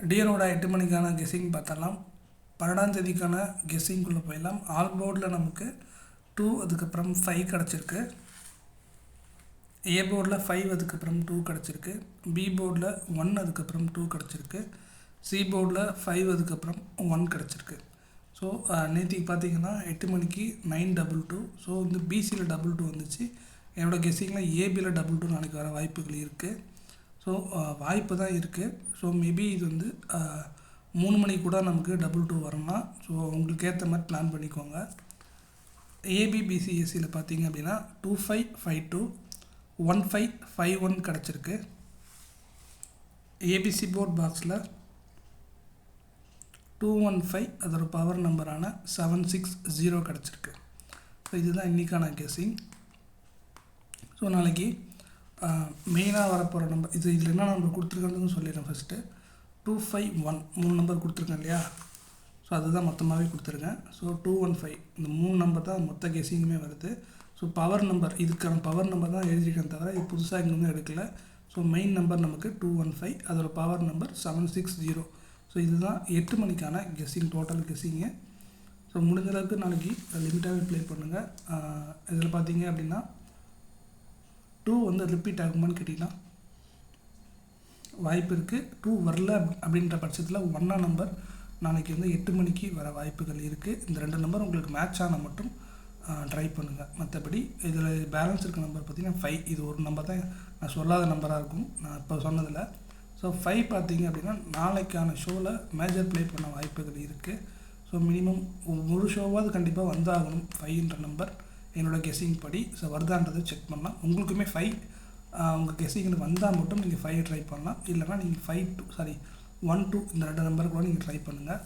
டியரோட 8 மணிக்கான கெஸ்ஸிங் பார்த்தலாம். 12ஆம் தேதிக்கான கெஸ்ஸிங்குள்ளே போயிடலாம். ஆல் போர்டில் நமக்கு 2 அதுக்கப்புறம் 5 கிடச்சிருக்கு. ஏ போர்டில் 5 அதுக்கப்புறம் 2 கிடச்சிருக்கு. பி போர்டில் 1 அதுக்கப்புறம் 2 கிடச்சிருக்கு. சி போர்டில் 5 அதுக்கப்புறம் 1 கிடச்சிருக்கு. ஸோ நேற்றுக்கு பார்த்தீங்கன்னா 8 மணிக்கு 922. ஸோ வந்து பிசியில் 22 வந்துச்சு. என்னோடய கெஸ்ஸிங்கில் ஏபியில் 22 நாளைக்கு வர வாய்ப்புகள் இருக்குது. ஸோ வாய்ப்பு தான் இருக்குது. ஸோ மேபி இது வந்து 3 மணிக்கு கூட நமக்கு 22 வரலாம். ஸோ உங்களுக்கு ஏற்ற மாதிரி பிளான் பண்ணிக்கோங்க. ஏபிபிசிஎஸ்சியில் பார்த்தீங்க அப்படின்னா 2552 1551 கிடச்சிருக்கு. ஏபிசி போர்ட் பாக்ஸில் 215 அதோட பவர் நம்பரான 760 கிடச்சிருக்கு. ஸோ இதுதான் இன்றைக்கான கெஸ்ஸிங். ஸோ நாளைக்கு மெயினாக வரப்போகிற நம்பர் இதில் என்ன நம்பர் கொடுத்துருக்கேன்னு சொல்லிடுறேன். ஃபஸ்ட்டு 251 3 நம்பர் கொடுத்துருக்கேன் இல்லையா? ஸோ அதுதான் மொத்தமாகவே கொடுத்துருக்கேன். ஸோ 215 இந்த 3 நம்பர் தான் மொத்த கெஸ்ஸிங்குமே வருது. ஸோ பவர் நம்பர் இதுக்கான பவர் நம்பர் தான் எழுதியிருக்கேன், தவிர இது புதுசாக எங்கேயுமே எடுக்கல. ஸோ மெயின் நம்பர் நமக்கு 215, அதோட பவர் நம்பர் 760. ஸோ இதுதான் 8 மணிக்கான கெஸ்ஸிங், டோட்டல் கெஸ்ஸிங்கு. ஸோ முடிஞ்ச அளவுக்கு நாளைக்கு லிமிட்டாகவே ப்ளே பண்ணுங்கள். இதில் பார்த்தீங்க அப்படின்னா 2 வந்து ரிப்பீட் ஆகுமான்னு கேட்டிங்கன்னா வாய்ப்பு இருக்குது. 2 வரல அப்படின்ற பட்சத்தில் 1 நம்பர் நாளைக்கு வந்து 8 மணிக்கு வர வாய்ப்புகள் இருக்குது. இந்த 2 நம்பர் உங்களுக்கு மேட்ச் ஆனால் மட்டும் ட்ரை பண்ணுங்கள். மற்றபடி இதில் பேலன்ஸ் இருக்க நம்பர் பார்த்திங்கன்னா 5, இது ஒரு நம்பர் தான் நான் சொல்லாத நம்பராக இருக்கும் நான் இப்போ சொன்னதில். ஸோ 5 பார்த்தீங்க அப்படின்னா நாளைக்கான ஷோவில் மேஜர் ப்ளே பண்ண வாய்ப்புகள் இருக்குது. ஸோ மினிமம் ஒரு ஷோவாவது கண்டிப்பாக வந்தாகணும் 5ன்ற நம்பர் என்னோடய கெஸ்ஸிங் படி. ஸோ வருதான்றதை செக் பண்ணலாம். உங்களுக்குமே 5 உங்கள் கெஸ்ஸிங்கில் வந்தால் மட்டும் நீங்கள் 5 ட்ரை பண்ணலாம். இல்லைனா நீங்கள் 1 2 இந்த 2 நம்பர் கூட நீங்கள் ட்ரை பண்ணுங்கள்.